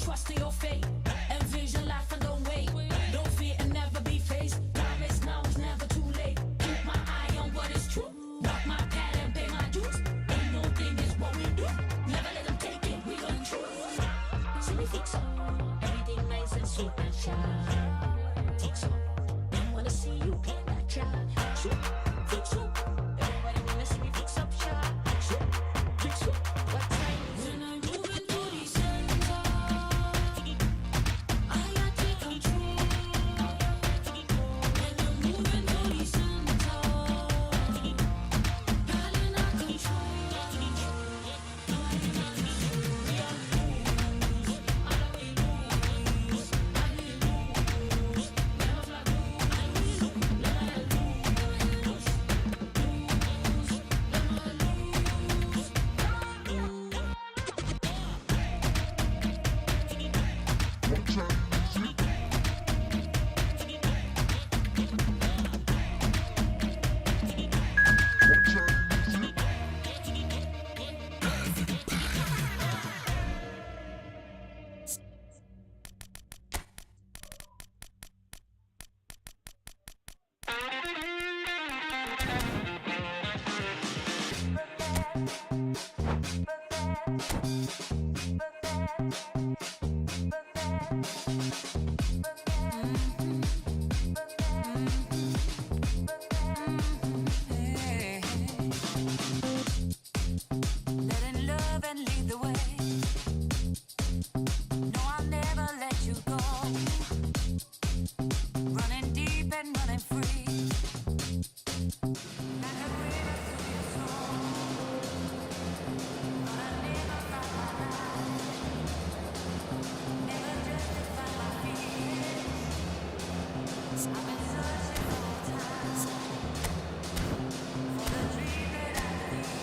trust in your fate. Envision life and don't wait. Don't fear and never be faced. Time is now, it's never too late. Keep my eye on what is true. Walk my path and pay my dues. Ain't no thing is what we do. Never let them take it, we gon' choose. So we fix up. Everything nice and sweet and shine. Fix up. Don't wanna see you get that job. Fix up. Everybody wanna see me fix up shop. Fix up. What time is it? When I move into the center, I got take control. When I move into the center, God in our control. Letting love and lead the way. No, I'll never let you go. Running deep and running free. Like a river through your soul. But I never find my life. Never justify my fears. I've been searching for time. For the dream that I believe.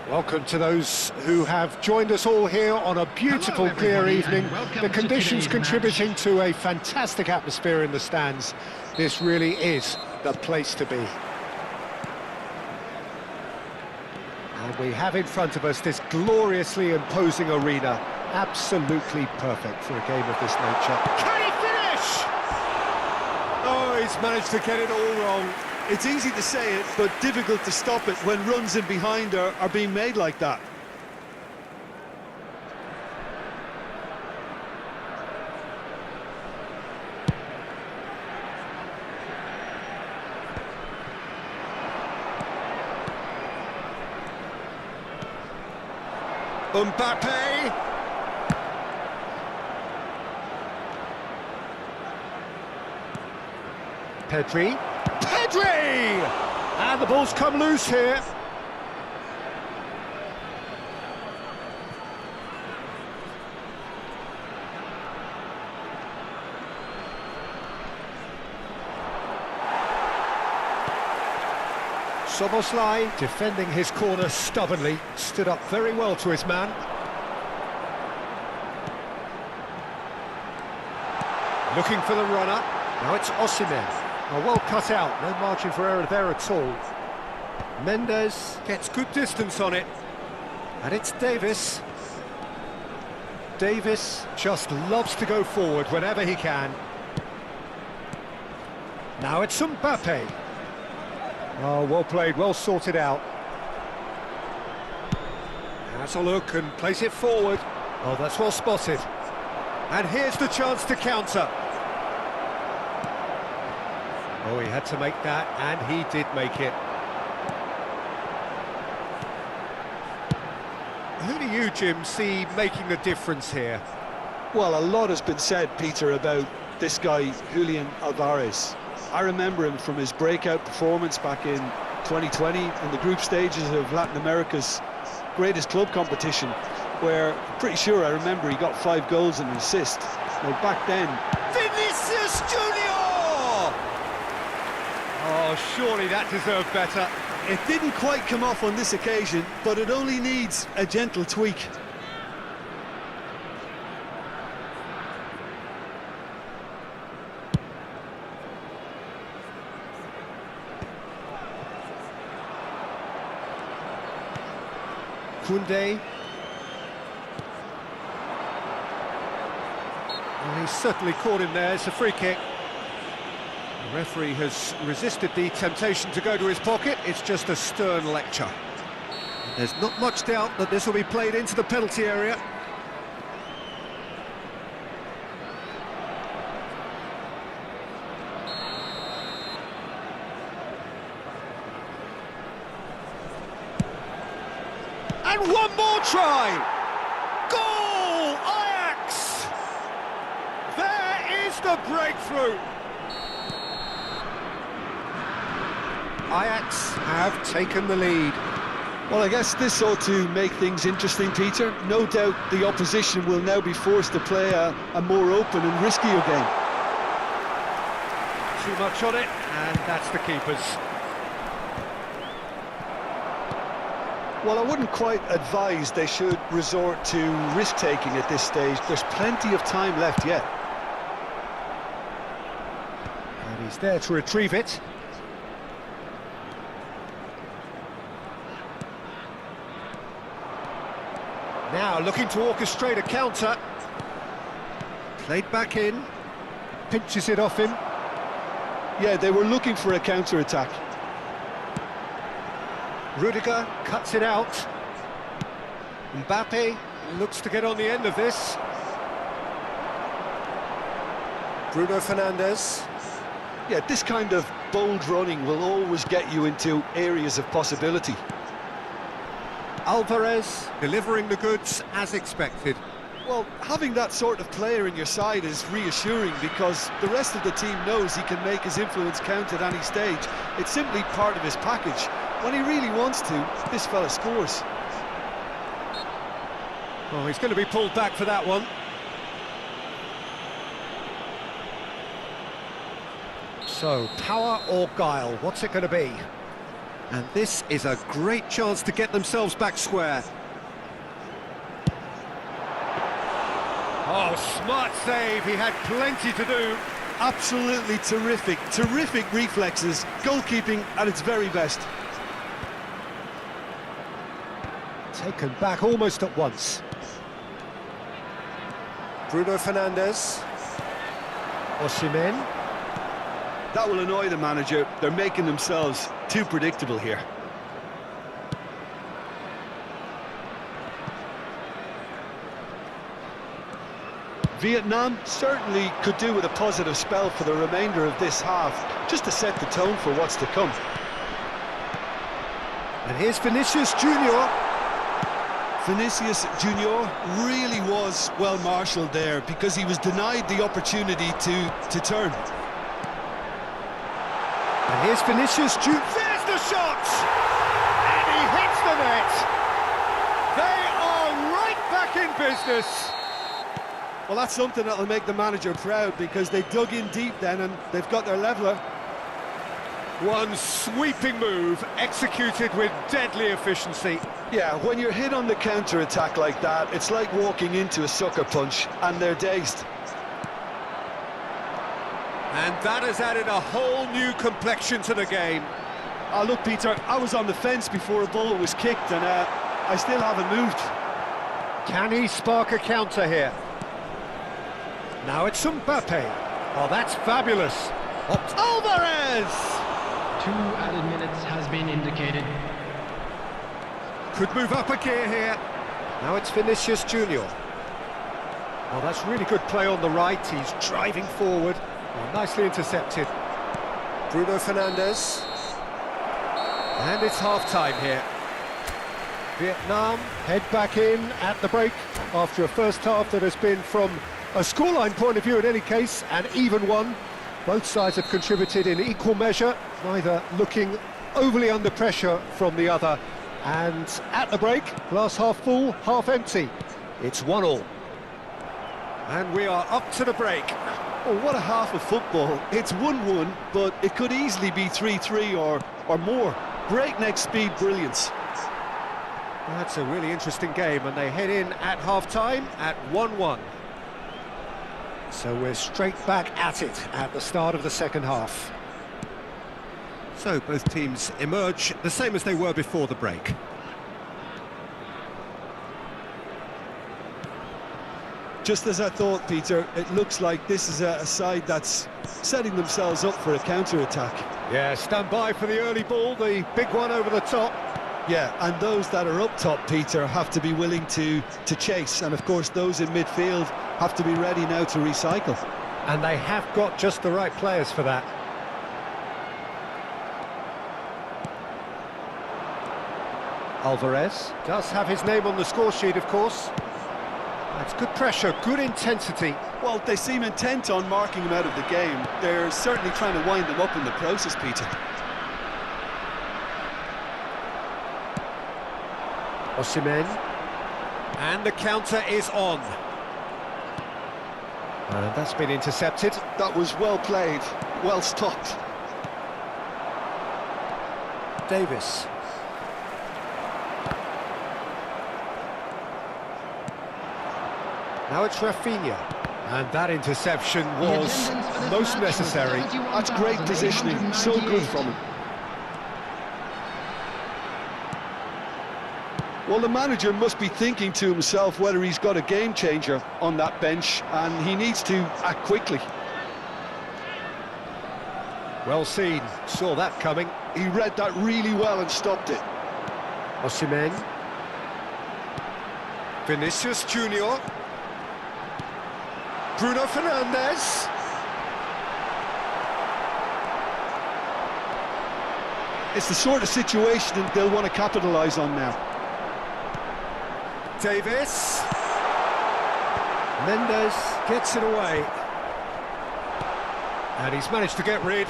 Welcome to those who have joined us all here on a beautiful, Hello, clear everybody, evening. and welcome The to conditions today's contributing match. to a fantastic atmosphere in the stands. This really is the place to be. And we have in front of us this gloriously imposing arena. Absolutely perfect for a game of this nature. Can he finish? Oh, he's managed to get it all wrong. It's easy to say it, but difficult to stop it when runs in behind are being made like that. Mbappe. Pedri. And the ball's come loose here. Szoboszlai defending his corner stubbornly, stood up very well to his man. Looking for the runner. Now it's Osimhen. Oh, well cut out, no margin for error there at all. Mendes gets good distance on it. And it's Davis. Davis just loves to go forward whenever he can. Now it's Mbappe. Oh, well played, well sorted out. Has a look and plays it forward. Oh, that's well spotted. And here's the chance to counter. Oh, he had to make that, and he did make it. Who do you, Jim, see making the difference here? Well, a lot has been said, Peter, about this guy, Julian Alvarez. I remember him from his breakout performance back in 2020 in the group stages of Latin America's greatest club competition, where I'm pretty sure I remember he got 5 goals and an assist. Now, back then... Vinicius Junior! Oh, surely that deserved better. It didn't quite come off on this occasion, but it only needs a gentle tweak. Koundé. Well, he's certainly caught him there. It's a free kick. The referee has resisted the temptation to go to his pocket. It's just a stern lecture. There's not much doubt that this will be played into the penalty area. And one more try! Goal! Ajax! There is the breakthrough! Ajax have taken the lead. Well, I guess this ought to make things interesting, Peter. No doubt the opposition will now be forced to play a more open and riskier game. Too much on it, and that's the keeper's. Well, I wouldn't quite advise they should resort to risk-taking at this stage. There's plenty of time left yet. And he's there to retrieve it. Now looking to orchestrate a counter. Played back in. Pinches it off him. Yeah, they were looking for a counter-attack. Rudiger cuts it out. Mbappe looks to get on the end of this. Bruno Fernandes. Yeah, this kind of bold running will always get you into areas of possibility. Alvarez delivering the goods as expected. Well, having that sort of player in your side is reassuring because the rest of the team knows he can make his influence count at any stage. It's simply part of his package. When he really wants to, this fella scores. Oh, he's going to be pulled back for that one. So, power or guile, what's it going to be? And this is a great chance to get themselves back square. Oh, smart save, he had plenty to do. Absolutely terrific, terrific reflexes, goalkeeping at its very best. Taken back almost at once. Bruno Fernandes. Osimhen. That will annoy the manager. They're making themselves too predictable here. Vietnam certainly could do with a positive spell for the remainder of this half, just to set the tone for what's to come. And here's Vinicius Junior. Vinicius Junior really was well marshalled there because he was denied the opportunity to turn. And here's Vinicius Junior. There's the shot! And he hits the net. They are right back in business. Well, that's something that'll make the manager proud because they dug in deep then and they've got their leveller. One sweeping move executed with deadly efficiency. Yeah, when you're hit on the counter-attack like that, it's like walking into a sucker punch and they're dazed. And that has added a whole new complexion to the game. Oh, look, Peter, I was on the fence before a ball was kicked, and I still haven't moved. Can he spark a counter here? Now it's Mbappe. Oh, that's fabulous. Alvarez! 2 added minutes has been indicated. Could move up a gear here. Now it's Vinicius Junior. Oh, that's really good play on the right. He's driving forward. Oh, nicely intercepted. Bruno Fernandes. And it's half-time here. Vietnam head back in at the break after a first half that has been, from a scoreline point of view in any case, an even one. Both sides have contributed in equal measure, neither looking overly under pressure from the other. And at the break, glass half full, half empty. It's 1-1. And we are up to the break. Oh, what a half of football. It's 1-1, but it could easily be 3-3 or more. Breakneck speed brilliance. That's a really interesting game, and they head in at half-time at 1-1. So we're straight back at it at the start of the second half. So both teams emerge the same as they were before the break. Just as I thought, Peter, it looks like this is a side that's setting themselves up for a counter-attack. Yeah, stand by for the early ball, the big one over the top. Yeah, and those that are up top, Peter, have to be willing to chase. And, of course, those in midfield have to be ready now to recycle. And they have got just the right players for that. Alvarez does have his name on the score sheet, of course. That's good pressure, good intensity. Well, they seem intent on marking him out of the game. They're certainly trying to wind them up in the process, Peter. Osimhen. And the counter is on. And that's been intercepted. That was well played, well stopped. Davis. Now it's Rafinha. And that interception was most necessary. That's great positioning, so good from him. Well, the manager must be thinking to himself whether he's got a game changer on that bench, and he needs to act quickly. Well seen, saw that coming. He read that really well and stopped it. Osimhen. Vinicius Junior. Bruno Fernandes. It's the sort of situation they'll want to capitalise on now. Davis. Mendes gets it away. And he's managed to get rid.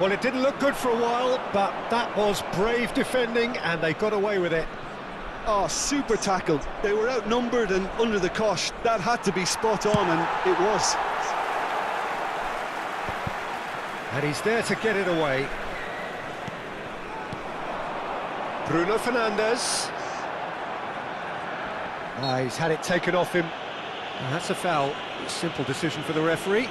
Well, it didn't look good for a while, but that was brave defending, and they got away with it. Oh, super tackle. They were outnumbered and under the cosh. That had to be spot on, and it was. And he's there to get it away. Bruno Fernandes. He's had it taken off him. And that's a foul. Simple decision for the referee.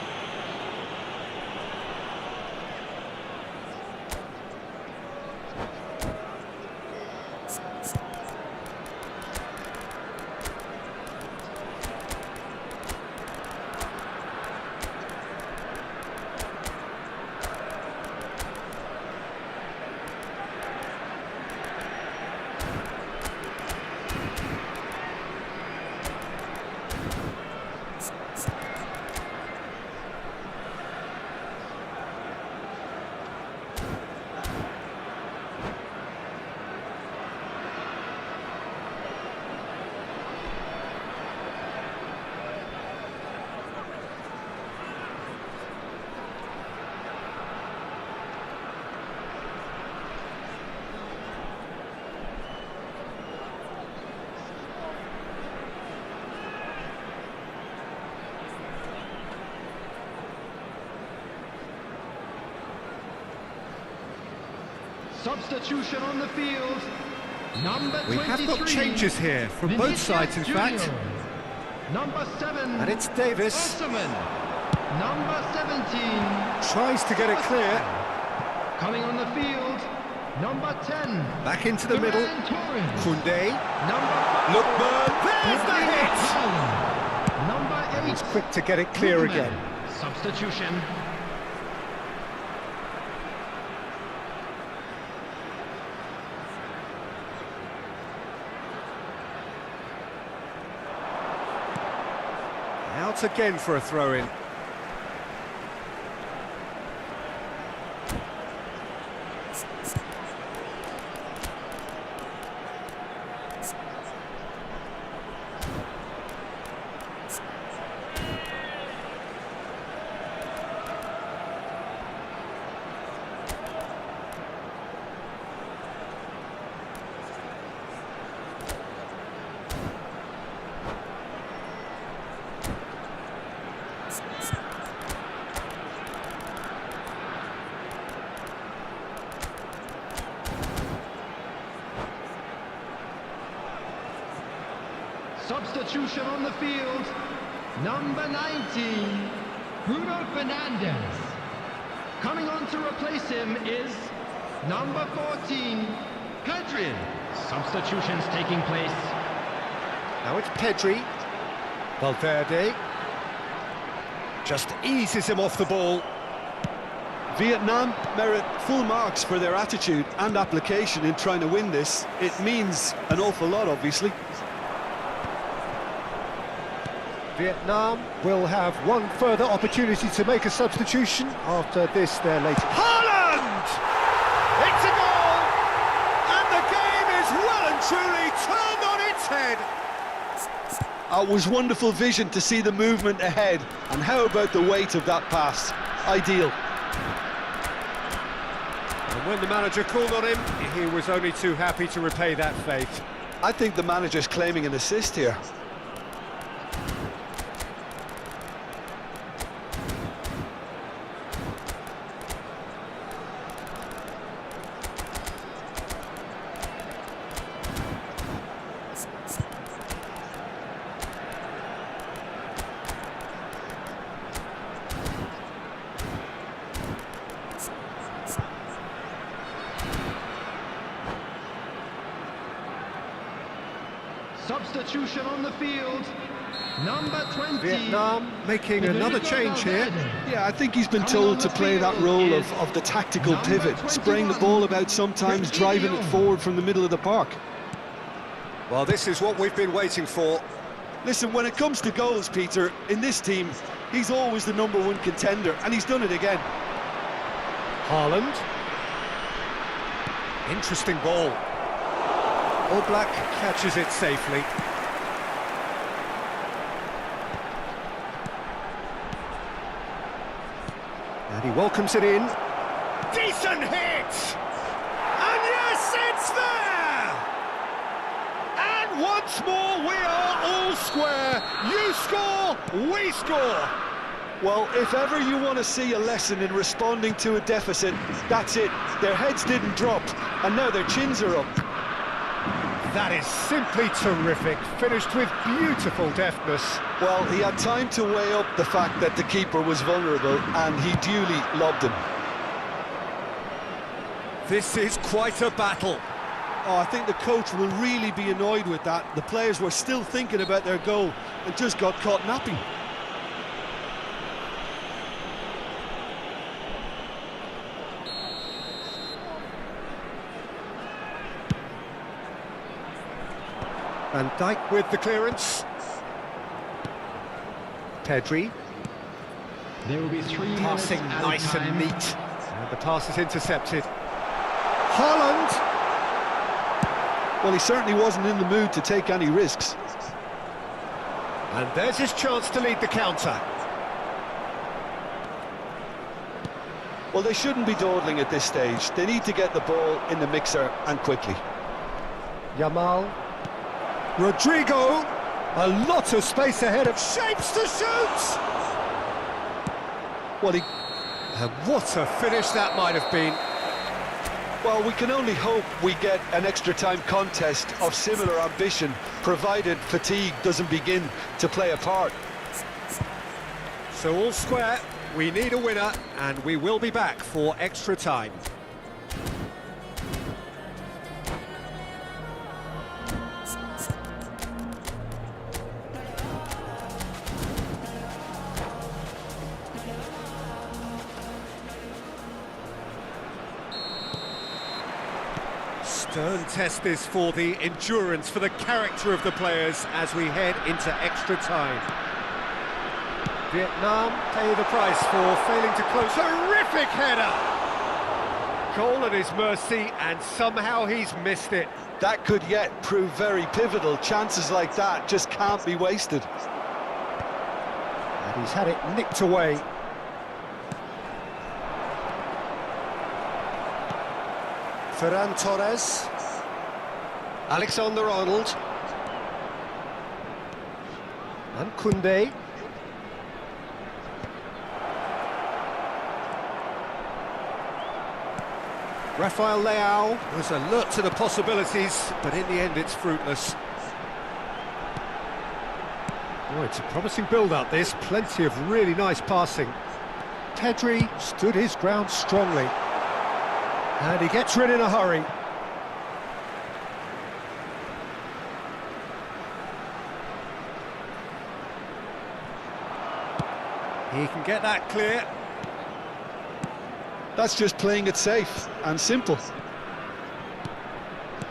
Substitution on the field. Number 23. We have got changes here from both sides, in fact. Number 7. And it's Davis. Osman. Number 17. Tries to get it clear. Coming on the field. Number 10. Back into the middle. Ferran Torres. Koundé. Number 5. Lookman. There's the hit! Haaland. Number 8. He's quick to get it clear Lookman. again. Substitution. Out again for a throw-in. Substitution on the field. Number 19, Bruno Fernandes. Coming on to replace him is number 14, Pedri. Substitutions taking place. Now it's Pedri. Valverde. Just eases him off the ball. Vietnam merit full marks for their attitude and application in trying to win this. It means an awful lot, obviously. Vietnam will have one further opportunity to make a substitution after this, their latest. Haaland! It's a goal! And the game is well and truly turned on its head. It was wonderful vision to see the movement ahead. And how about the weight of that pass? Ideal. And when the manager called on him, he was only too happy to repay that faith. I think the manager's claiming an assist here. Substitution on the field. Number 20. Vietnam making another change here. Yeah, I think he's been told to play that role of the tactical pivot, spraying the ball about sometimes, driving it forward from the middle of the park. Well, this is what we've been waiting for. Listen, when it comes to goals, Peter, in this team, he's always the #1 contender, and he's done it again. Haaland. Interesting ball. All Black catches it safely. And he welcomes it in. Decent hit! And yes, it's there! And once more we are all square. You score, we score. Well, if ever you want to see a lesson in responding to a deficit, that's it. Their heads didn't drop, and now their chins are up. That is simply terrific, finished with beautiful deftness. Well, he had time to weigh up the fact that the keeper was vulnerable, and he duly lobbed him. This is quite a battle. Oh, I think the coach will really be annoyed with that. The players were still thinking about their goal and just got caught napping. Van Dijk with the clearance. Pedri. There will be 3 Passing minutes nice added and time. neat. And the pass is intercepted. Haaland! Well, he certainly wasn't in the mood to take any risks. And there's his chance to lead the counter. Well, they shouldn't be dawdling at this stage. They need to get the ball in the mixer, and quickly. Yamal. Rodrigo. A lot of space ahead of shapes to shoot! Well, he... And what a finish that might have been. Well, we can only hope we get an extra time contest of similar ambition, provided fatigue doesn't begin to play a part. So all square, we need a winner, and we will be back for extra time. Stern test this for the endurance, for the character of the players as we head into extra time. Vietnam pay the price for failing to close. Horrific header! Goal at his mercy, and somehow he's missed it. That could yet prove very pivotal. Chances like that just can't be wasted. And he's had it nicked away. Ferran Torres. Alexander-Arnold. And Koundé. Rafael Leao was alert to the possibilities, but in the end it's fruitless. Oh, it's a promising build-up, this. Plenty of really nice passing. Pedri stood his ground strongly. And he gets rid in a hurry. He can get that clear. That's just playing it safe and simple.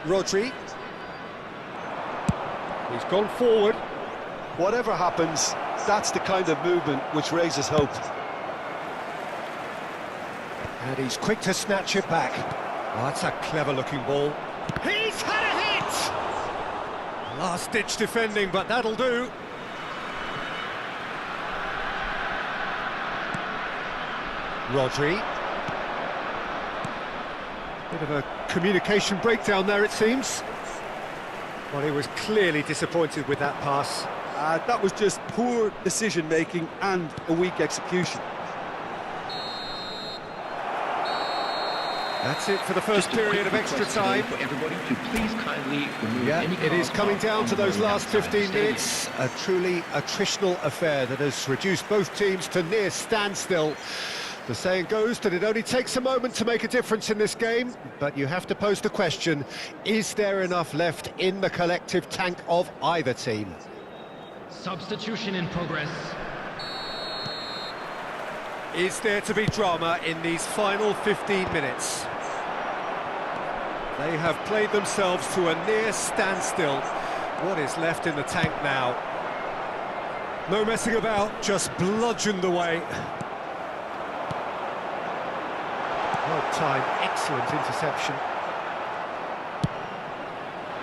Rodri. He's gone forward. Whatever happens, that's the kind of movement which raises hope. And he's quick to snatch it back. Oh, that's a clever-looking ball. He's had a hit! Last-ditch defending, but that'll do. Rodri. Bit of a communication breakdown there, it seems. Well, he was clearly disappointed with that pass. That was just poor decision-making and a weak execution. That's it for the first period of extra time. For everybody to please kindly remove Yeah, any it is cars coming parked down on to the those last outside 15 stadium. minutes. A truly attritional affair that has reduced both teams to near standstill. The saying goes that it only takes a moment to make a difference in this game, but you have to pose the question, is there enough left in the collective tank of either team? Substitution in progress. Is there to be drama in these final 15 minutes? They have played themselves to a near standstill. What is left in the tank now? No messing about, just bludgeoned away. Well timed, excellent interception.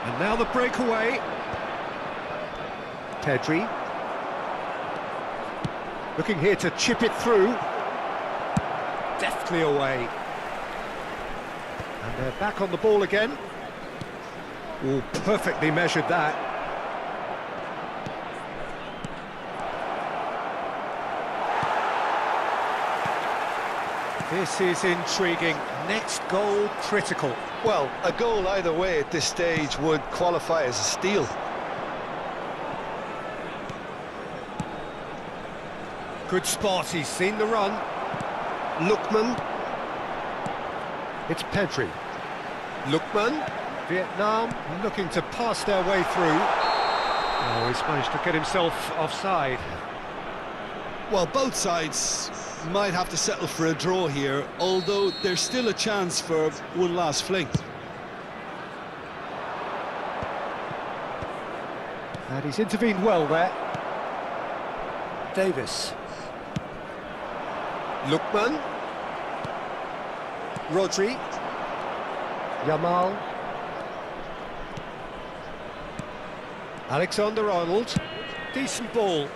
And now the breakaway. Pedri. Looking here to chip it through. Deftly away. And they're back on the ball again. Oh, perfectly measured that. This is intriguing. Next goal critical. Well, a goal either way at this stage would qualify as a steal. Good spot, he's seen the run. Lookman. It's Pedri. Lookman. Vietnam looking to pass their way through. Oh, he's managed to get himself offside. Well, both sides might have to settle for a draw here, although there's still a chance for one last fling. And he's intervened well there. Davis. Lookman. Rodri. Yamal. Alexander-Arnold. Decent ball.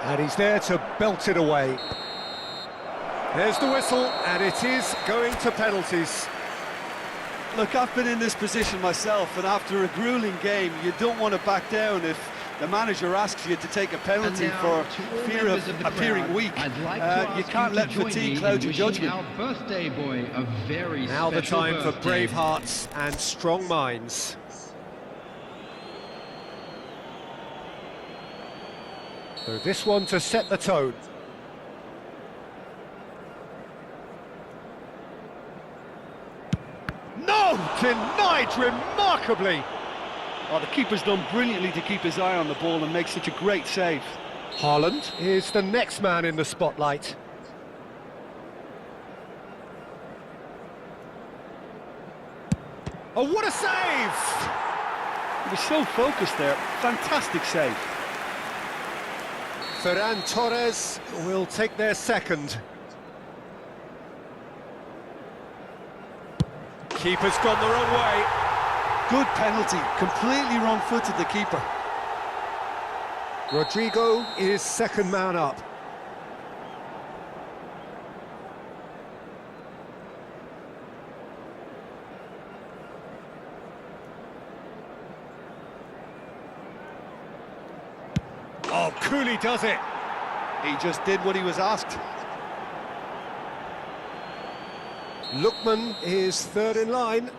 And he's there to belt it away. There's the whistle, and it is going to penalties. Look, I've been in this position myself, and after a grueling game, you don't want to back down if the manager asks you to take a penalty for fear of appearing weak. You can't let fatigue cloud your judgment. Our birthday boy a very Now the special time for birthday. brave hearts and strong minds. So this one to set the tone. No! Denied remarkably! Oh, the keeper's done brilliantly to keep his eye on the ball and make such a great save. Haaland is the next man in the spotlight. Oh, what a save! He was so focused there. Fantastic save. Ferran Torres will take their second. Keeper's gone the wrong way. Good penalty. Completely wrong-footed, the keeper. Rodrigo is second man up. Oh, Cooley does it. He just did what he was asked. Lookman is third in line.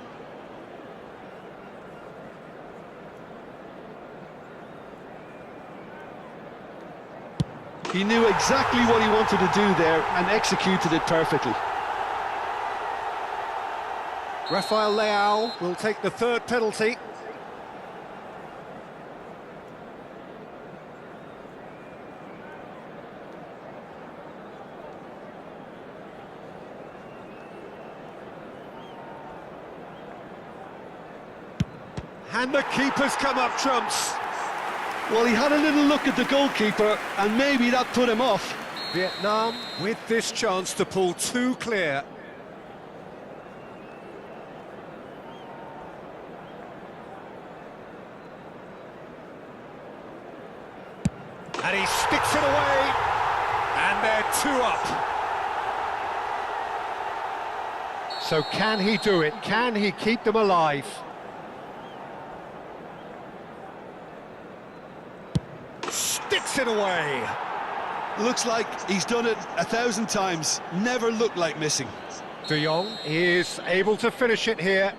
He knew exactly what he wanted to do there and executed it perfectly. Rafael Leao will take the third penalty. And the keeper's come up trumps. Well, he had a little look at the goalkeeper, and maybe that put him off. Vietnam with this chance to pull two clear. And he sticks it away, and they're two up. So can he do it? Can he keep them alive? Sticks it away. Looks like he's done it 1,000 times. Never looked like missing. De Jong is able to finish it here.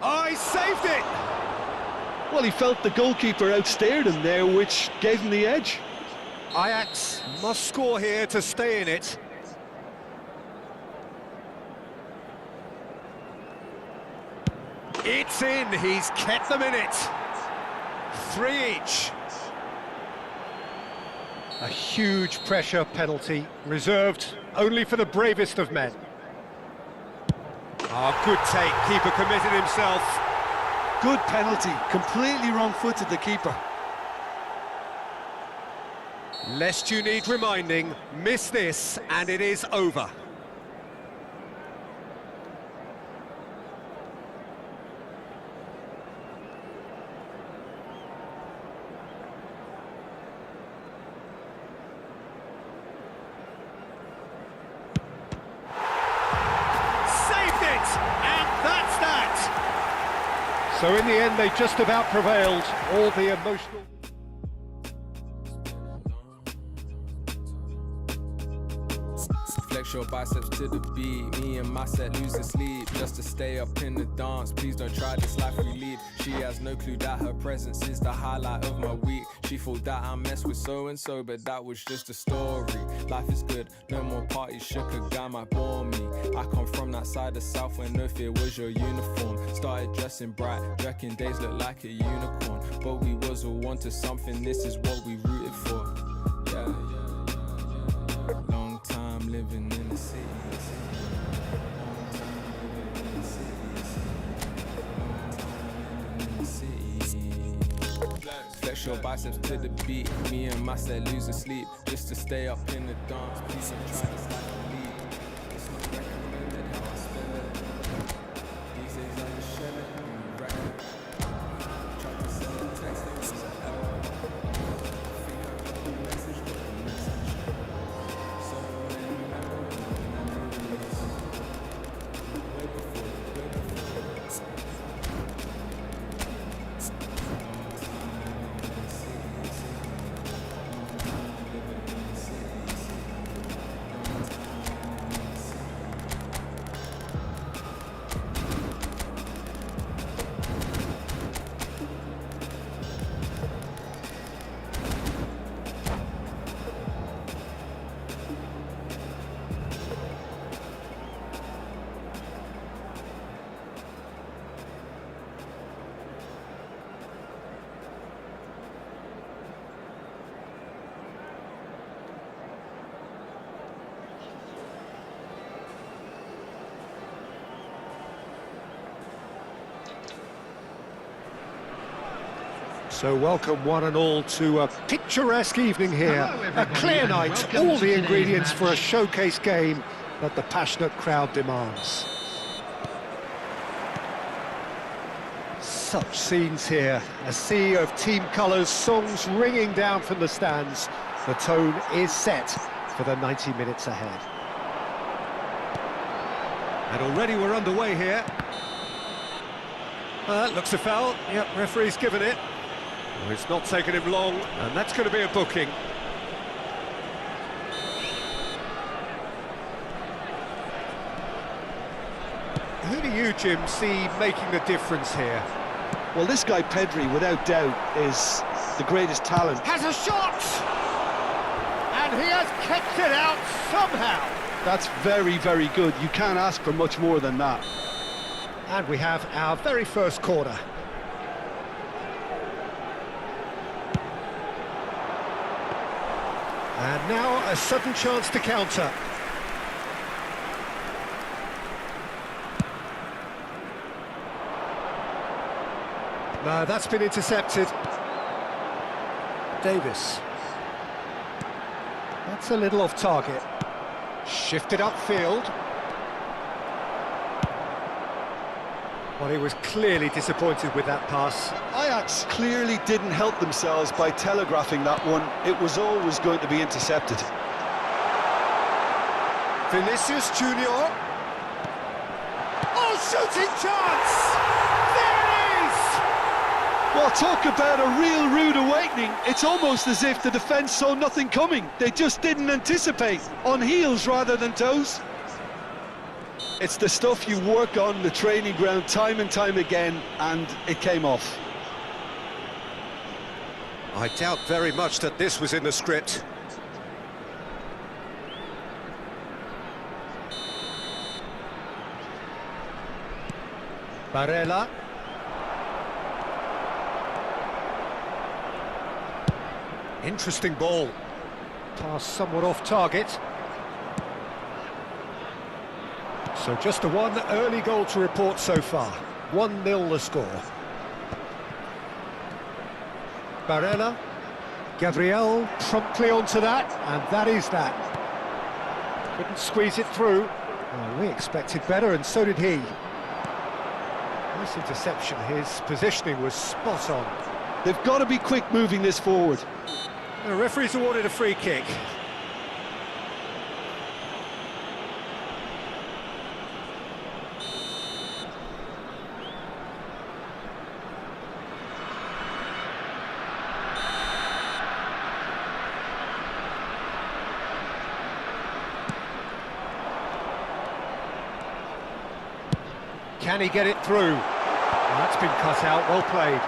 Oh, he saved it! Well, he felt the goalkeeper outsteered him there, which gave him the edge. Ajax must score here to stay in it. It's in, he's kept them in it. 3 each. A huge pressure penalty, reserved only for the bravest of men. Oh, good take, keeper committed himself. Good penalty, completely wrong-footed, the keeper. Lest you need reminding, miss this and it is over. So in the end, they just about prevailed, all the emotional... Flex your biceps to the beat. Me and my set losing sleep just to stay up in the dance. Please don't try this life we lead. She has no clue that her presence is the highlight of my week. She thought that I messed with so-and-so, but that was just a story. Life is good, no more parties, shook a guy might bore me. I come from that side of South where no fear was your uniform. Started dressing bright, reckon days look like a unicorn. But we was all onto something, this is what we rooted for. Yeah. Long time living in the city. Flex your biceps to the beat. beat. Me and my set losing sleep just to stay up in the dance. Please don't try this like a lead. It's not recommended how I spend it. These days I just shell it and we wreck it. Try to send a text, it was an error. I think I got the message, but the message. So many memories. Way before. So welcome one and all to a picturesque evening here, Hello, a everybody, clear and night, welcome all to the today's ingredients for a match. showcase game that the passionate crowd demands. Such scenes here, a sea of team colours, songs ringing down from the stands. The tone is set for the 90 minutes ahead. And already we're underway here. Looks a foul. Yep, referee's given it. Well, it's not taken him long, and that's going to be a booking. Who do you, Jim, see making the difference here? Well, this guy Pedri, without doubt, is the greatest talent. Has a shot! And he has kept it out somehow. That's very, very good. You can't ask for much more than that. And we have our very first corner. And now a sudden chance to counter. No, that's been intercepted. Davis. That's a little off target. Shifted upfield. Well, he was clearly disappointed with that pass. Ajax clearly didn't help themselves by telegraphing that one. It was always going to be intercepted. Vinicius Junior. Oh, shooting chance! There it is! Well, talk about a real rude awakening. It's almost as if the defence saw nothing coming. They just didn't anticipate, on heels rather than toes. It's the stuff you work on the training ground time and time again, and it came off. I doubt very much that this was in the script. Barella. Interesting ball. Pass somewhat off target. So just the one early goal to report so far. 1-0 the score. Barella. Gabriel promptly onto that, and that is that. Couldn't squeeze it through. Well, we expected better, and so did he. Nice interception. His positioning was spot on. They've got to be quick moving this forward. The referee's awarded a free kick. Can he get it through? Well, that's been cut out, well played.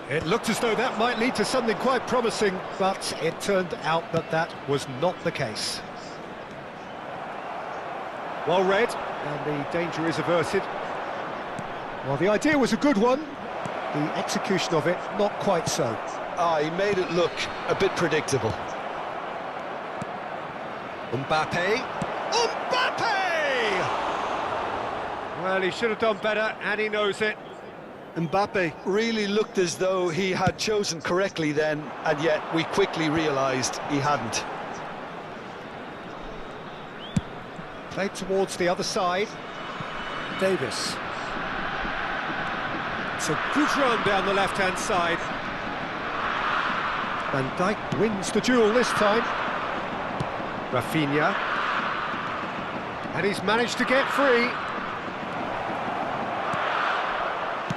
It looked as though that might lead to something quite promising, but it turned out that that was not the case. Well read, and the danger is averted. Well, the idea was a good one, the execution of it, not quite so. He made it look a bit predictable. Mbappe. Mbappe! Well, he should have done better, and he knows it. Mbappe really looked as though he had chosen correctly then, and yet we quickly realised he hadn't. Played towards the other side. Davis. It's a good run down the left-hand side. Van Dijk wins the duel this time. Rafinha. And he's managed to get free.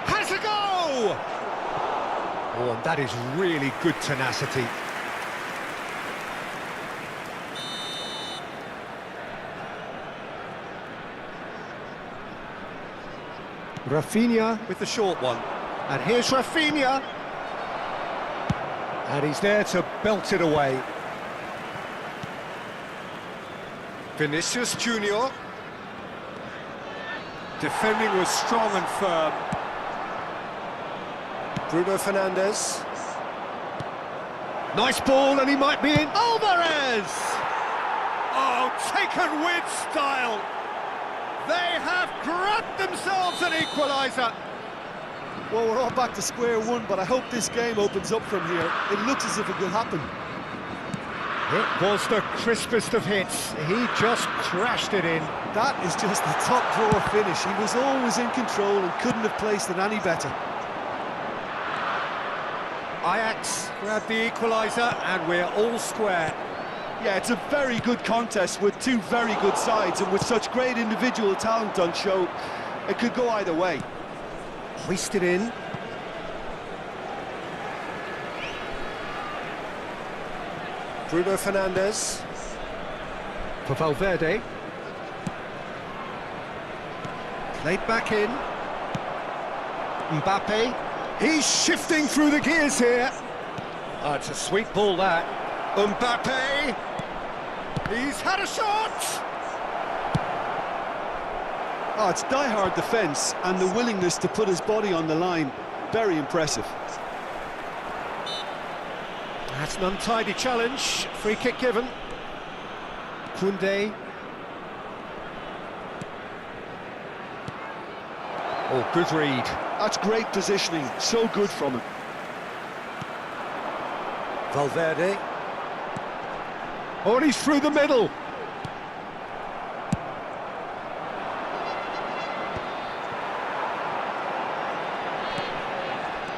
Has a go! Oh, and that is really good tenacity. Rafinha with the short one. And here's Rafinha. And he's there to belt it away. Vinicius Junior. Defending was strong and firm. Bruno Fernandes. Nice ball, and he might be in. Alvarez! Oh, taken with style. They have grabbed themselves an equaliser. Well, we're all back to square one, but I hope this game opens up from here. It looks as if it could happen. It was the crispest of hits. He just crashed it in. That is just the top drawer finish. He was always in control and couldn't have placed it any better. Ajax grabbed the equaliser, and we're all square. Yeah, it's a very good contest with two very good sides, and with such great individual talent on show, it could go either way. Hoisted in. Bruno Fernandes. For Valverde. Played back in. Mbappe. He's shifting through the gears here. Oh, it's a sweet ball, that. Mbappe. He's had a shot. Oh, it's die-hard defence and the willingness to put his body on the line. Very impressive. That's an untidy challenge. Free kick given. Koundé. Oh, good read. That's great positioning. So good from him. Valverde. Oh, and he's through the middle.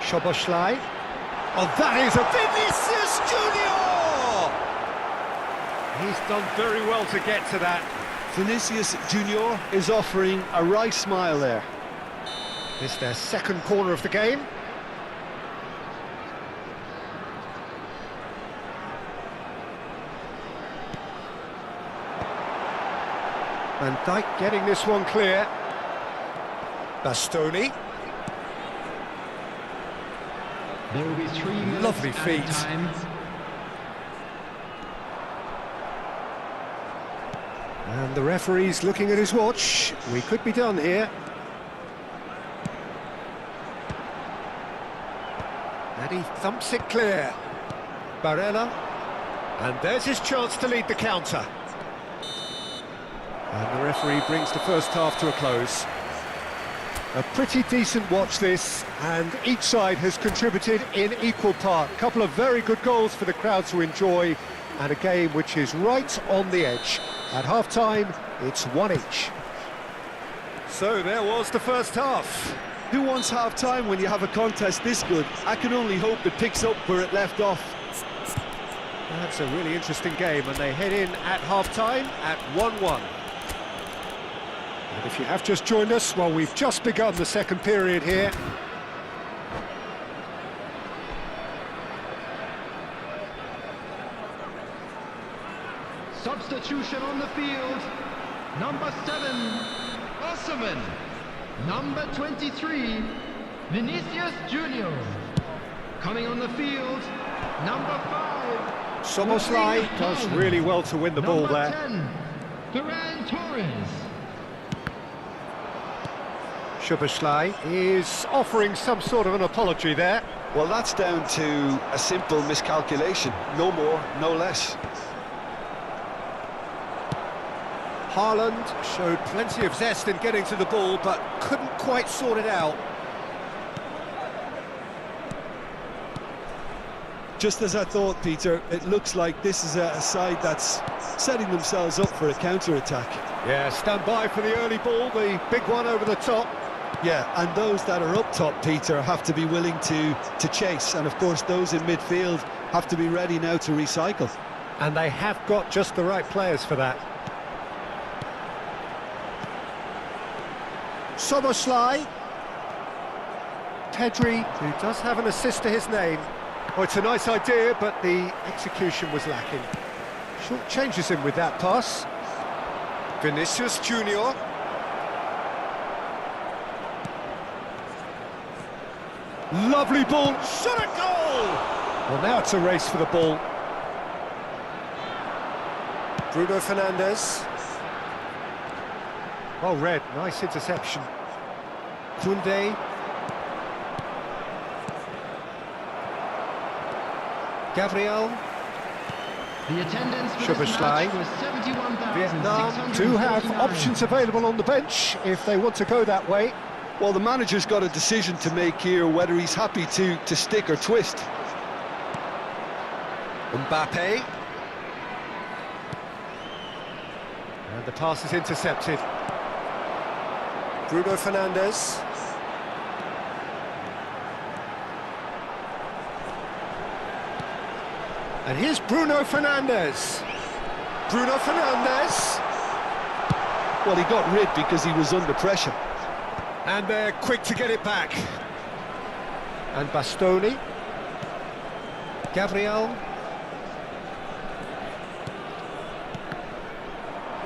Szoboszlai. Oh, that is a Vinicius Junior! He's done very well to get to that. Vinicius Junior is offering a wry smile there. It's their second corner of the game. Van Dijk getting this one clear. Bastoni. There will be 3 minutes Lovely added feet. time. And the referee's looking at his watch. We could be done here. And he thumps it clear. Barella. And there's his chance to lead the counter. And the referee brings the first half to a close. A pretty decent watch this, and each side has contributed in equal part. A couple of very good goals for the crowd to enjoy, and a game which is right on the edge. At half-time, it's 1 each. So there was the first half. Who wants half-time when you have a contest this good? I can only hope it picks up where it left off. That's a really interesting game, and they head in at half-time at 1-1. And if you have just joined us, well, we've just begun the second period here. Substitution on the field. Number 7, Osman. Number 23, Vinicius Junior. Coming on the field, number 5. Szoboszlai does really well to win the ball there. Number 10, Ferran Torres. Szoboszlai is offering some sort of an apology there. Well, that's down to a simple miscalculation. No more, no less. Haaland showed plenty of zest in getting to the ball, but couldn't quite sort it out. Just as I thought, Peter, it looks like this is a side that's setting themselves up for a counter-attack. Yeah, stand by for the early ball, the big one over the top. Yeah, and those that are up top, Peter, have to be willing to chase. And, of course, those in midfield have to be ready now to recycle. And they have got just the right players for that. Soboslai. Pedri, who does have an assist to his name. Oh, it's a nice idea, but the execution was lacking. Short changes him with that pass. Vinicius Junior. Lovely ball, shot at goal! Well, now it's a race for the ball. Bruno Fernandes. Well read, nice interception. Koundé. Gabriel. The attendance for this match was 71,600. Vietnam do have options available on the bench if they want to go that way. Well, the manager's got a decision to make here, whether he's happy to stick or twist. Mbappe. And the pass is intercepted. Bruno Fernandes. And here's Bruno Fernandes. Bruno Fernandes. Well, he got rid because he was under pressure. And they're quick to get it back. And Bastoni. Gabriel.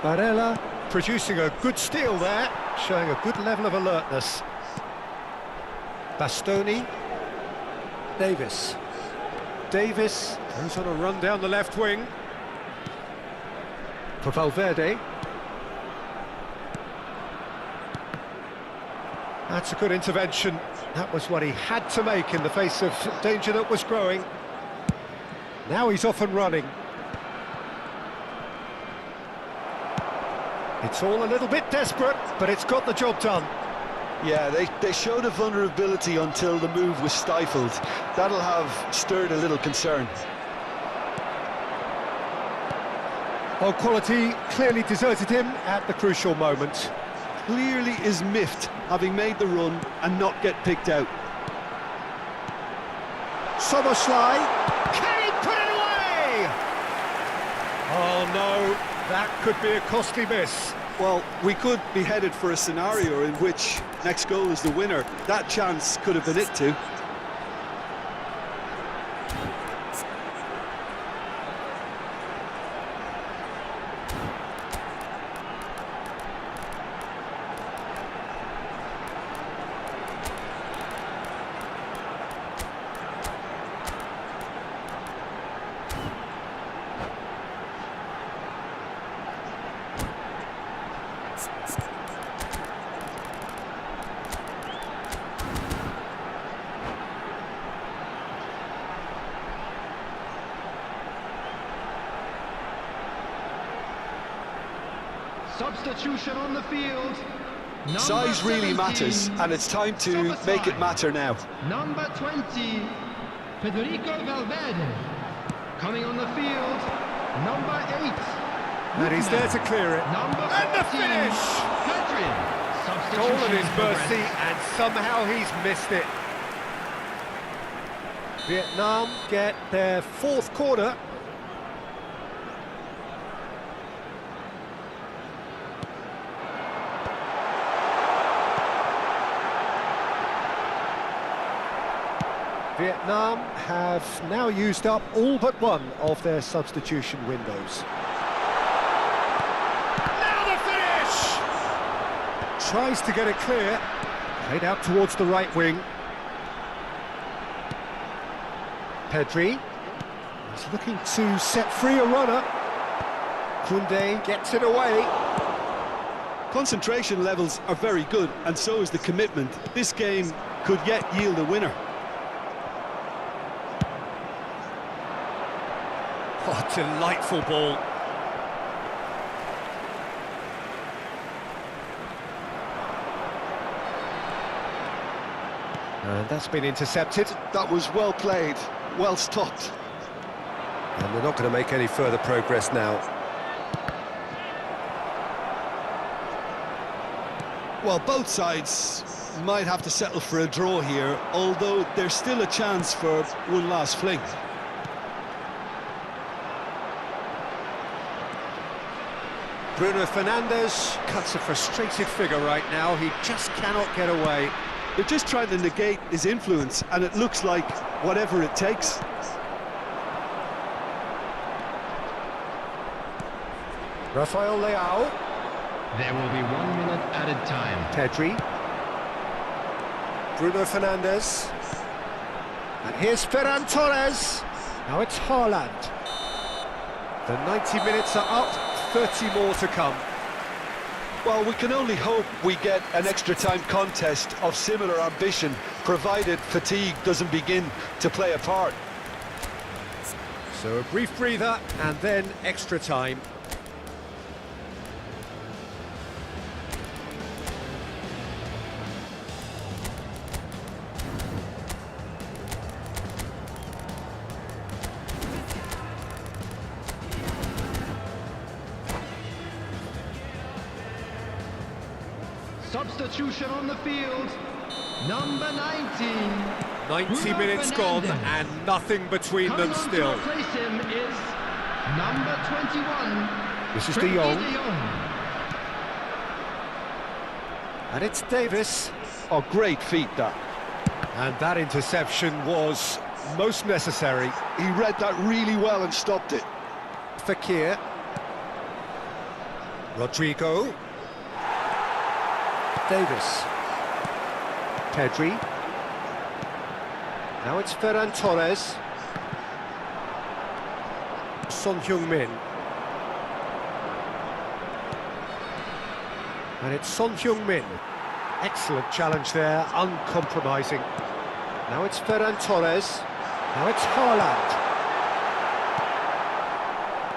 Barella producing a good steal there, showing a good level of alertness. Bastoni. Davis. Davis goes on a run down the left wing. For Valverde. That's a good intervention. That was what he had to make in the face of danger that was growing. Now he's off and running. It's all a little bit desperate, but it's got the job done. Yeah, they showed a vulnerability until the move was stifled. That'll have stirred a little concern. Well, quality clearly deserted him at the crucial moment. Clearly is miffed, having made the run and not get picked out. Soboslai. Can he put it away? Oh no, that could be a costly miss. Well, we could be headed for a scenario in which next goal is the winner. That chance could have been it too. Substitution on the field. Size really matters, and it's time to make it matter now. Number 20, Federico Valverde. Coming on the field, number 8. And he's there to clear it. Number 14, and the finish! Pedri. Substitution Goal at his progress. mercy, and somehow he's missed it. Vietnam get their fourth corner. Vietnam have now used up all but one of their substitution windows. Now the finish! Tries to get it clear. Played out towards the right wing. Pedri. He's looking to set free a runner. Koundé gets it away. Concentration levels are very good, and so is the commitment. This game could yet yield a winner. Oh, delightful ball. And that's been intercepted. That was well played, well stopped. And they're not going to make any further progress now. Well, both sides might have to settle for a draw here, although there's still a chance for one last fling. Bruno Fernandes cuts a frustrated figure right now. He just cannot get away. They're just trying to negate his influence, and it looks like whatever it takes. Rafael Leao. There will be 1 minute added time. Pedri. Bruno Fernandes. And here's Ferran Torres. Now it's Haaland. The 90 minutes are up, 30 more to come. Well, we can only hope we get an extra time contest of similar ambition, provided fatigue doesn't begin to play a part. So a brief breather and then extra time. Substitution on the field. Number 19. 90 Bruno minutes gone Fernandes. and nothing between Coming them on still. to replace him is number 21. This is Frenkie De Jong. De Jong. And it's Davis. Oh, great feat, that. And that interception was most necessary. He read that really well and stopped it. Fekir. Rodrigo. Davis. Pedri. Now it's Ferran Torres. Son Heung-min. And it's Son Heung-min. Excellent challenge there, uncompromising. Now it's Ferran Torres. Now it's Haaland.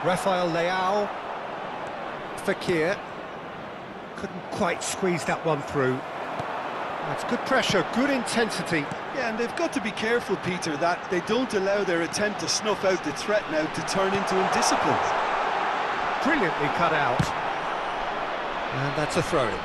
Rafael Leao. Fekir. Couldn't quite squeeze that one through. That's good pressure, good intensity. Yeah, and they've got to be careful, Peter, that they don't allow their attempt to snuff out the threat now to turn into indiscipline. Brilliantly cut out. And that's a throw-in.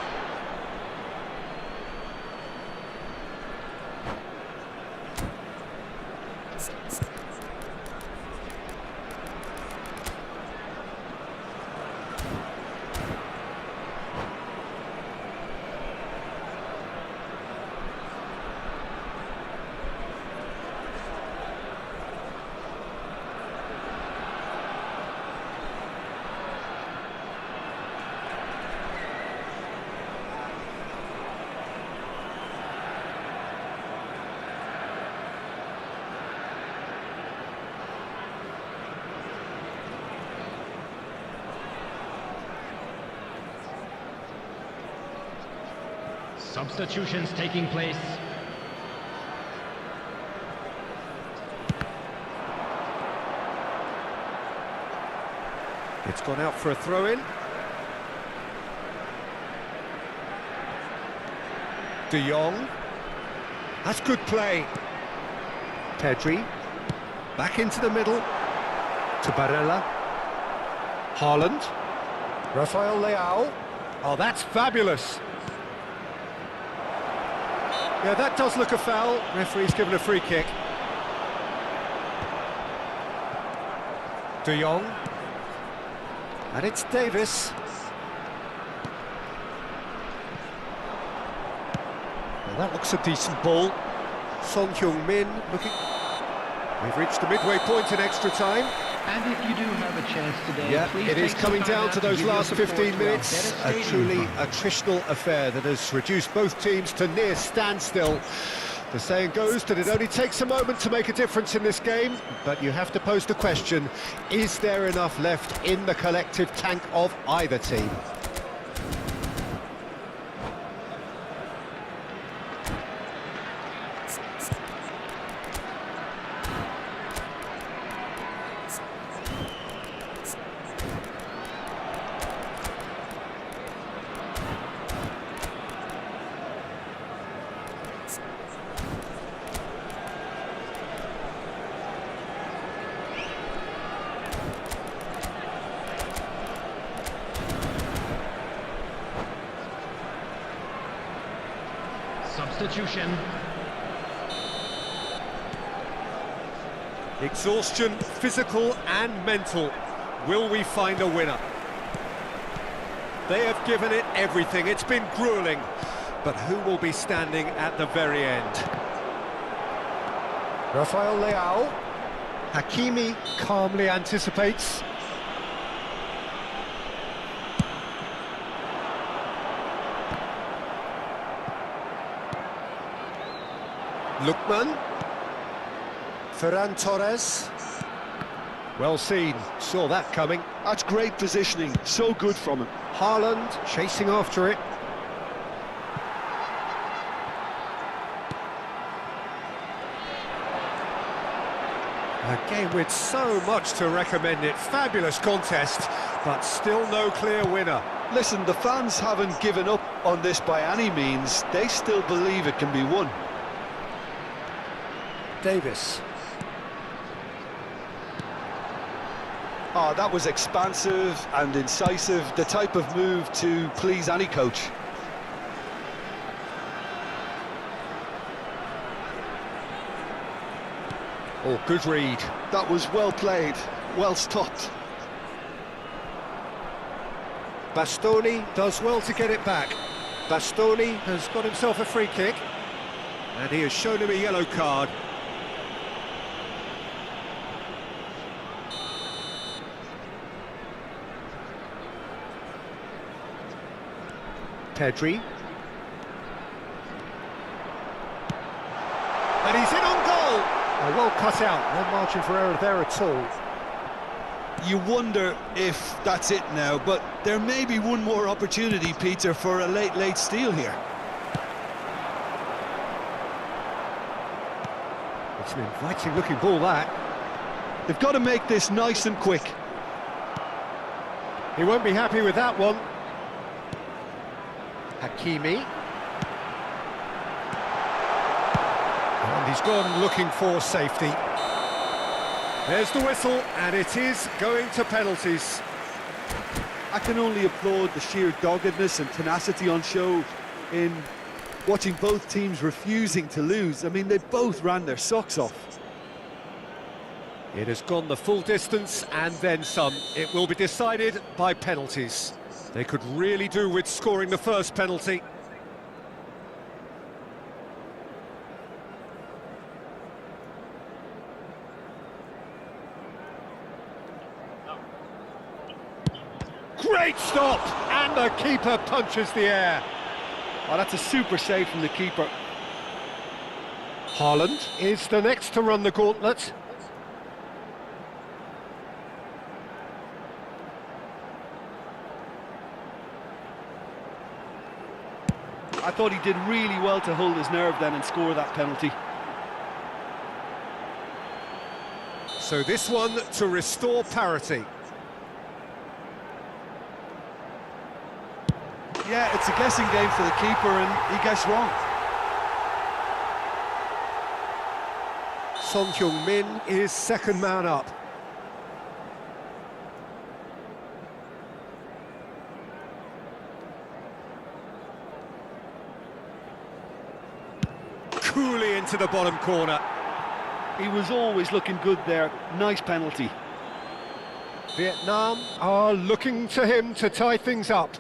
Substitutions taking place. It's gone out for a throw-in. De Jong. That's good play. Pedri. Back into the middle. To Barella. Haaland. Rafael Leao. Oh, that's fabulous. Yeah, that does look a foul. Referee's given a free kick. De Jong. And it's Davis. Well, that looks a decent ball. Son Heung-min looking... We've reached the midway point in extra time. And if you do have a chance today, Yeah, please it is take coming some time down out to those give your last support 15 to our minutes. better A stadium truly crew. attritional affair that has reduced both teams to near standstill. The saying goes that it only takes a moment to make a difference in this game, but you have to pose the question, is there enough left in the collective tank of either team? substitution. Exhaustion, physical and mental. Will we find a winner? They have given it everything. It's been grueling. But who will be standing at the very end? Rafael Leao. Hakimi calmly anticipates. Lookman. Ferran Torres. Well seen, saw that coming. That's great positioning, so good from him. Haaland chasing after it. A game with so much to recommend it. Fabulous contest, but still no clear winner. Listen, the fans haven't given up on this by any means. They still believe it can be won. Davis. Oh, that was expansive and incisive, the type of move to please any coach. Oh, good read. That was well played, well stopped. Bastoni does well to get it back. Bastoni has got himself a free kick, and he has shown him a yellow card. Pedri. And he's in on goal! Oh, well cut out, no margin for error there at all. You wonder if that's it now, but there may be one more opportunity, Peter, for a late steal here. It's an inviting looking ball, that. They've got to make this nice and quick. He won't be happy with that one. Hakimi. And he's gone looking for safety. There's the whistle, and it is going to penalties. I can only applaud the sheer doggedness and tenacity on show in watching both teams refusing to lose. I mean, they both ran their socks off. It has gone the full distance and then some. It will be decided by penalties. They could really do with scoring the first penalty. Great stop! And the keeper punches the air. Oh, that's a super save from the keeper. Haaland is the next to run the gauntlet. I thought he did really well to hold his nerve then and score that penalty. So this one to restore parity. Yeah, it's a guessing game for the keeper and he guessed wrong. Son Heung-min is second man up. Coolly into the bottom corner. He was always looking good there. Nice penalty. Vietnam are looking to him to tie things up.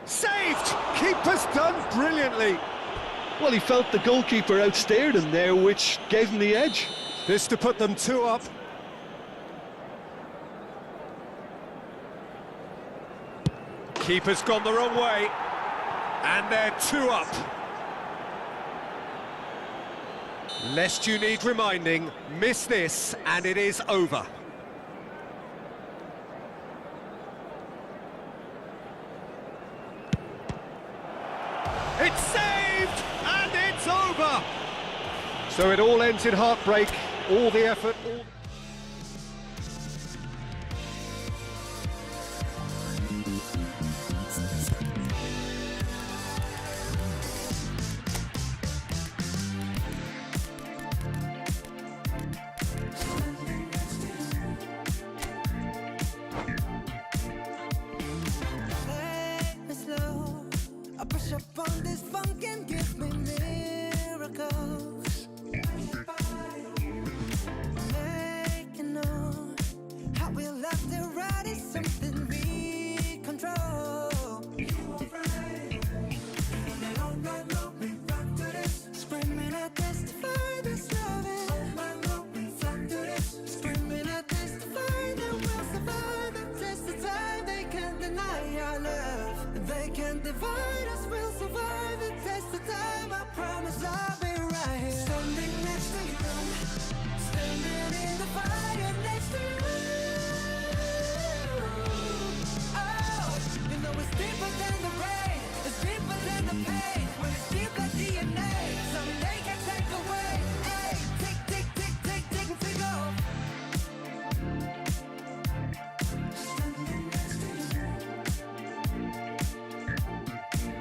Saved! Keeper's done brilliantly. Well, he felt the goalkeeper outstared him there, which gave him the edge. This to put them 2 up. Keeper's gone the wrong way, and they're 2 up. Lest you need reminding, miss this and it is over. It's saved, and it's over. So it all ends in heartbreak, all the effort, all... Wash up on this funk and give me miracles. Make you know how we love to ride is something we control. Screaming, I testify this loving. Screaming, I testify that we'll survive the test of time. They can't deny our love. They can't divide us. We'll survive the test of time. I promise I'll be right here. Standing next to you, standing in the fire next to you. Oh, you know it's deeper than the rain. It's deeper than the pain. When it's deep like DNA, someday can take away. Hey, tick, tick, tick, tick, tick, and tick off. Standing next to you.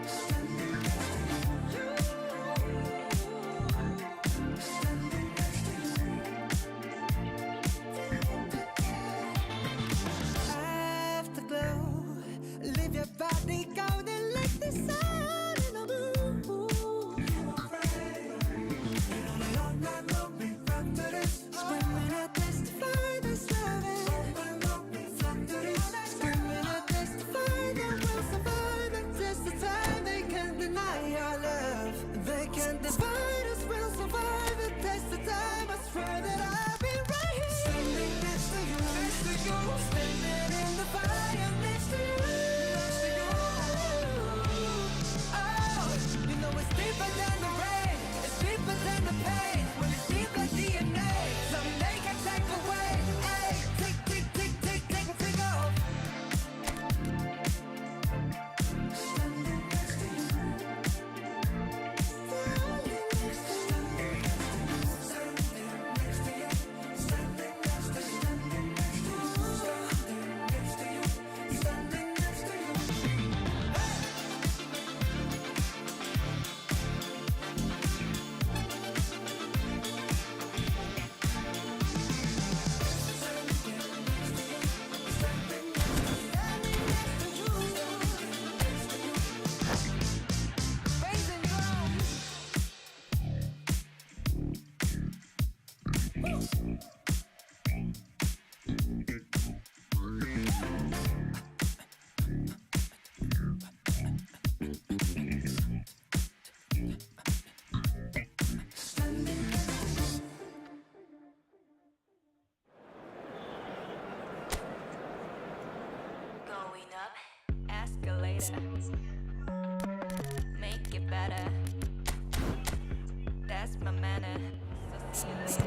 Standing next to you. Standing next to you. Afterglow, leave your body golden like the sun in a moon. Screaming, I testify this loving. Screaming, I testify that we'll survive the test of time. They can't deny our love. They can't divide us. We'll survive the test of time. I swear that I'll be right here. Standing next to you, standing in the fire next to you. Oh, you know it's deeper than the rain. It's deeper than the pain. When it's deep like DNA, someday can take away. Hey, tick, tick, tick, tick, tick, and tick off. Standing next to you. Standing next to you. Standing next to you. Standing next to you. Standing next to you. Standing next to you. Standing next to you. Raising drums. Going up, escalator. Make it better. That's my manner. So see you later.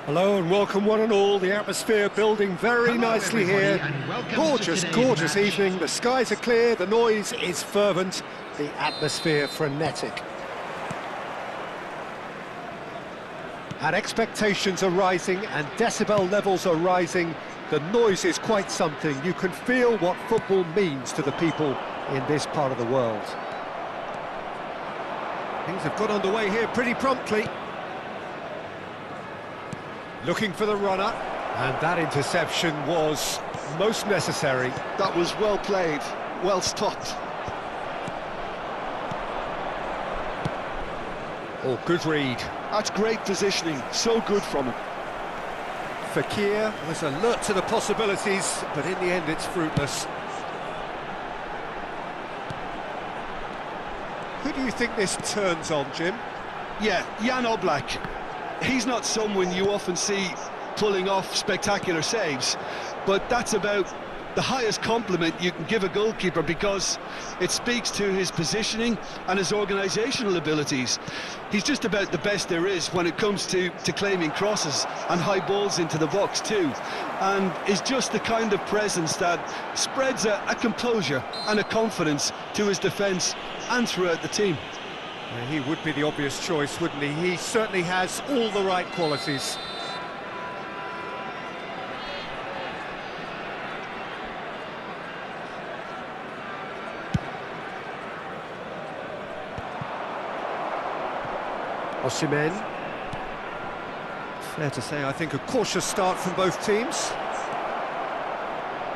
Hello and welcome one and all. The atmosphere building very Hello, nicely everybody, here. and welcome to Gorgeous, today's gorgeous match. evening. The skies are clear, the noise is fervent, the atmosphere frenetic. And expectations are rising and decibel levels are rising. The noise is quite something. You can feel what football means to the people in this part of the world. Things have got underway here pretty promptly. Looking for the runner, and that interception was most necessary. That was well played, well stopped. Oh, good read. That's great positioning, so good from him. Fekir was alert to the possibilities, but in the end it's fruitless. Who do you think this turns on, Jim? Yeah, Jan Oblak. He's not someone you often see pulling off spectacular saves, but that's about the highest compliment you can give a goalkeeper, because it speaks to his positioning and his organisational abilities. He's just about the best there is when it comes to claiming crosses and high balls into the box too, and is just the kind of presence that spreads a composure and a confidence to his defence and throughout the team. Yeah, he would be the obvious choice, wouldn't he? He certainly has all the right qualities. Osimhen. Fair to say, I think, a cautious start from both teams.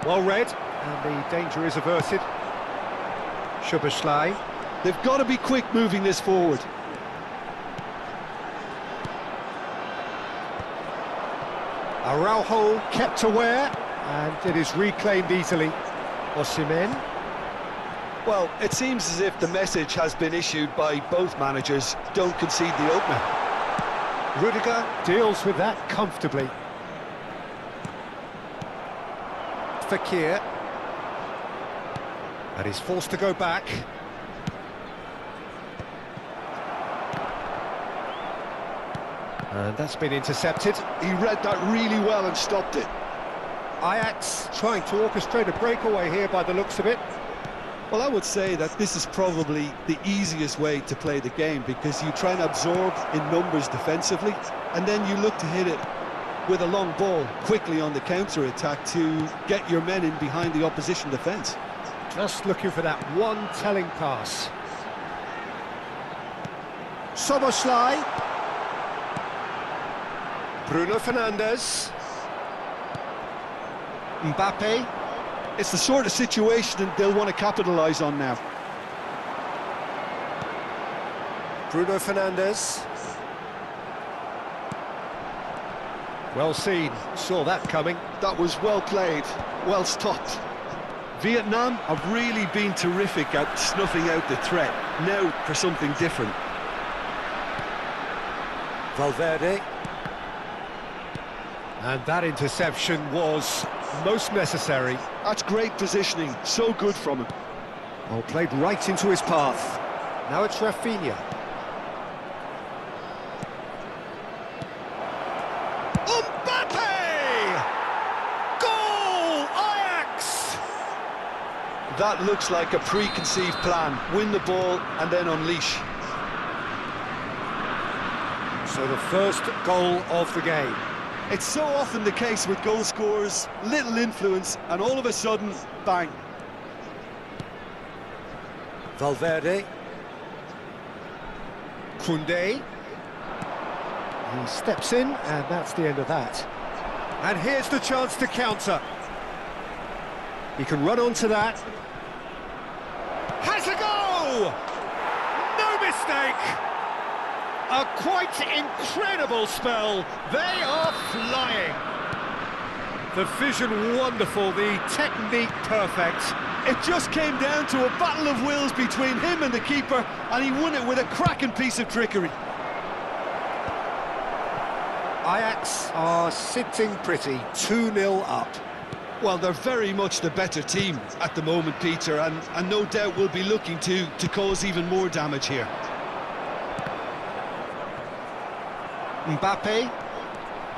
Well read, and the danger is averted. Szoboszlai. They've got to be quick moving this forward. Araujo kept aware, and it is reclaimed easily. Osimhen. Well, it seems as if the message has been issued by both managers: don't concede the opener. Rudiger deals with that comfortably. Fekir. And he's forced to go back. And that's been intercepted. He read that really well and stopped it. Ajax trying to orchestrate a breakaway here by the looks of it. Well, I would say that this is probably the easiest way to play the game, because you try and absorb in numbers defensively, and then you look to hit it with a long ball quickly on the counter-attack to get your men in behind the opposition defence. Just looking for that one telling pass. Szoboszlai. Bruno Fernandes. Mbappe. It's the sort of situation they'll want to capitalise on now. Bruno Fernandes. Well seen, saw that coming. That was well played, well stopped. Vietnam have really been terrific at snuffing out the threat. Now for something different. Valverde. And that interception was most necessary. That's great positioning, so good from him. Well, played right into his path. Now it's Rafinha. Mbappe! Goal! Ajax! That looks like a preconceived plan. Win the ball and then unleash. So the first goal of the game. It's so often the case with goal scorers, little influence, and all of a sudden, bang. Valverde. Koundé. He steps in, and that's the end of that. And here's the chance to counter. He can run onto that. Has a go! No mistake! A quite incredible spell. They are flying. The vision wonderful, the technique perfect. It just came down to a battle of wills between him and the keeper, and he won it with a cracking piece of trickery. Ajax are sitting pretty, 2-0 up. Well, they're very much the better team at the moment, Peter, and no doubt will be looking to cause even more damage here. Mbappe,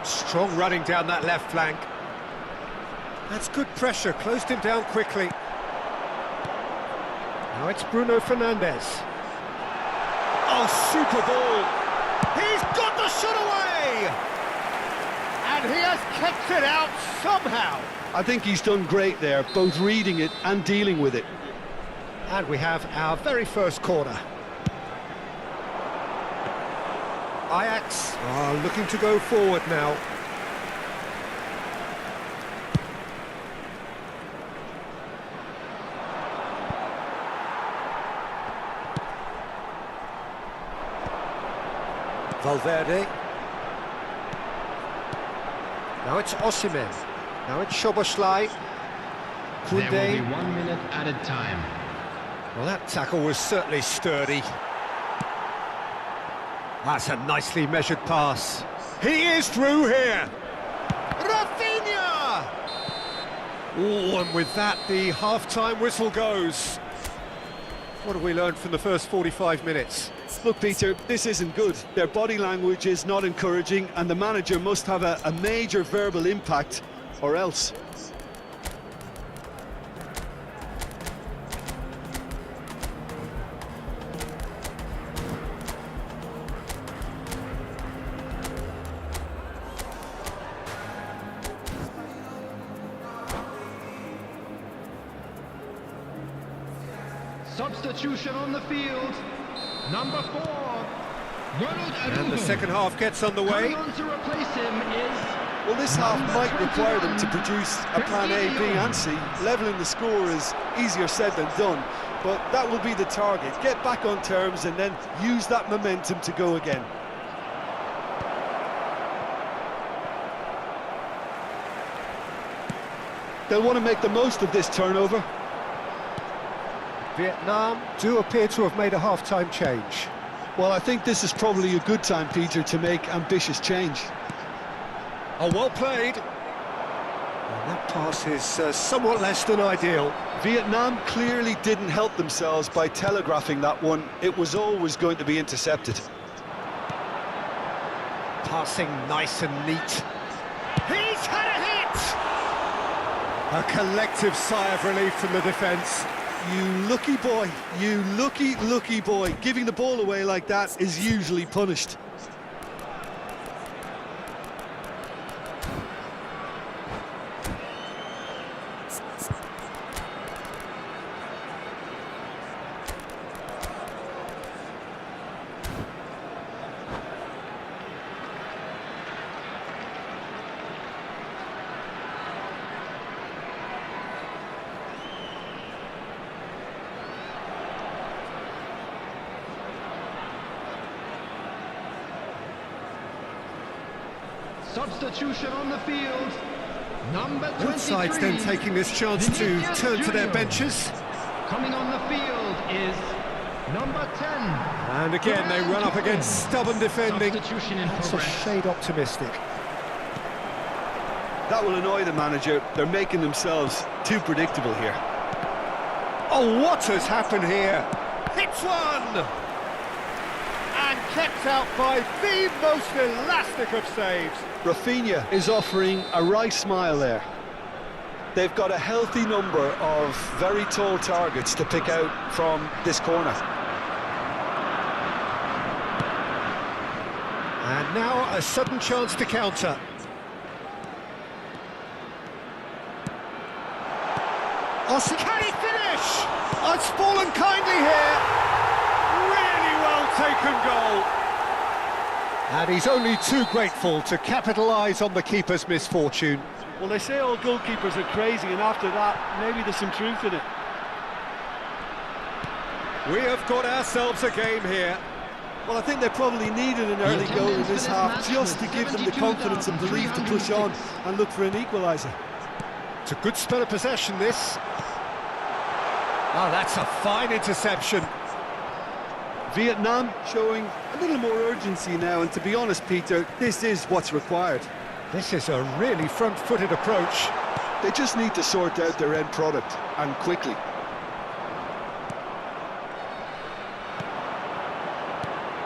strong running down that left flank. That's good pressure, closed him down quickly. Now it's Bruno Fernandes. Oh, super ball. He's got the shot away! And he has kept it out somehow. I think he's done great there, both reading it and dealing with it. And we have our very first corner. Ajax are looking to go forward now. Valverde. Now it's Osimhen. Now it's Szoboszlai. There will be Koundé. 1 minute added time. Well, that tackle was certainly sturdy. That's a nicely measured pass. He is through here. Rafinha! Oh, and with that, the half-time whistle goes. What have we learned from the first 45 minutes? Look, Peter, this isn't good. Their body language is not encouraging, and the manager must have a major verbal impact, or else. Substitution on the field. Number 4. Ronald And the second half gets underway. Coming on to replace him is... Well, this half might require them to produce a plan A, B and C. Levelling the score is easier said than done, but that will be the target. Get back on terms and then use that momentum to go again. They'll want to make the most of this turnover. Vietnam do appear to have made a half-time change. Well, I think this is probably a good time, Peter, to make ambitious change. Oh, well played. And that pass is somewhat less than ideal. Vietnam clearly didn't help themselves by telegraphing that one. It was always going to be intercepted. Passing nice and neat. He's had a hit! A collective sigh of relief from the defence. You lucky boy, you lucky boy. Giving the ball away like that is usually punished. Substitution on the field. Number 23. Both sides then taking this chance to Vinicius turn to their Junior. benches. Coming on the field is number 10. And again, they run up against stubborn defending. Substitution in That's a progress. shade optimistic. That will annoy the manager. They're making themselves too predictable here. Oh, what has happened here? Hits one! And kept out by the most elastic of saves. Rafinha is offering a right smile there. They've got a healthy number of very tall targets to pick out from this corner. And now a sudden chance to counter. Can he finish? Oh, it's fallen kindly here. Really well taken goal. And he's only too grateful to capitalise on the keeper's misfortune. Well, they say all goalkeepers are crazy, and after that, maybe there's some truth in it. We have got ourselves a game here. Well, I think they probably needed an early goal in this half just to give them the confidence and belief to push on and look for an equaliser. It's a good spell of possession, this. Oh, that's a fine interception. Vietnam showing a little more urgency now, and to be honest, Peter, this is what's required. This is a really front-footed approach. They just need to sort out their end product, and quickly.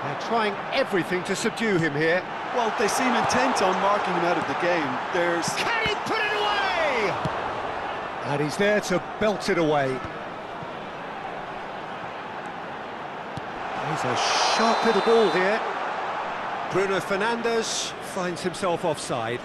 They're trying everything to subdue him here. Well, they seem intent on marking him out of the game. There's... Can he put it away? And he's there to belt it away. He's a sharp little ball here. Bruno Fernandes finds himself offside.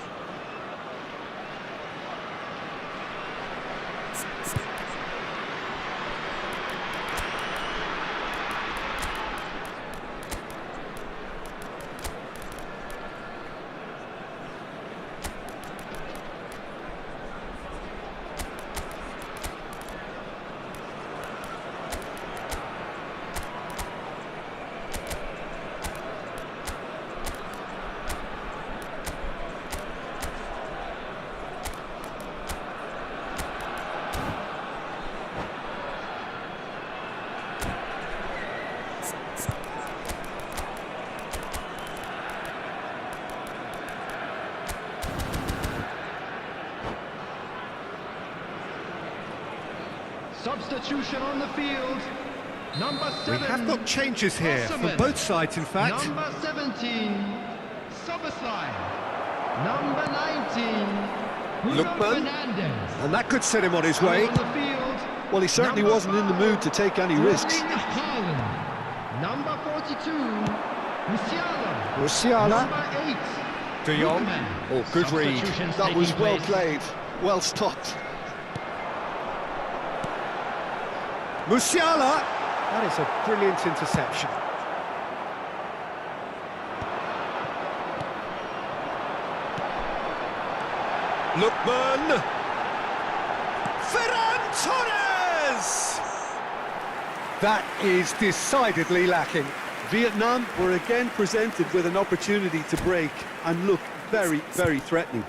Substitution on the field. Number 7. We have got changes here from both sides, in fact. Number 17, Soboslai. Number 19, Lookman. Fernandez. And that could set him on his way. On the field. Well, he certainly Number wasn't in the mood to take any risks. Haaland. Number 42, Musiala. Musiala. Number 8, De Jong. Lookman. Oh, good read. Substitutions That was taking well place. played, well stopped. Musiala! That is a brilliant interception. Lookman! Ferran Torres! That is decidedly lacking. Vietnam were again presented with an opportunity to break and look very, very threatening.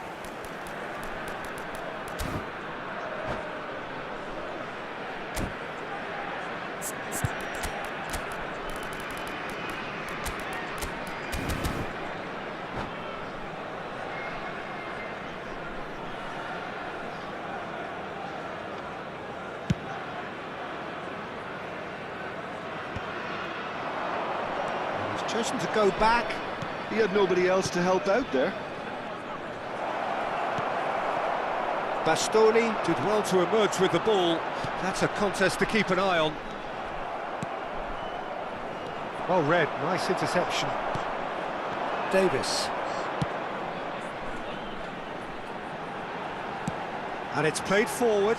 He's chosen to go back. He had nobody else to help out there. Bastoni did well to emerge with the ball. That's a contest to keep an eye on. Well read, nice interception. Davis. And it's played forward.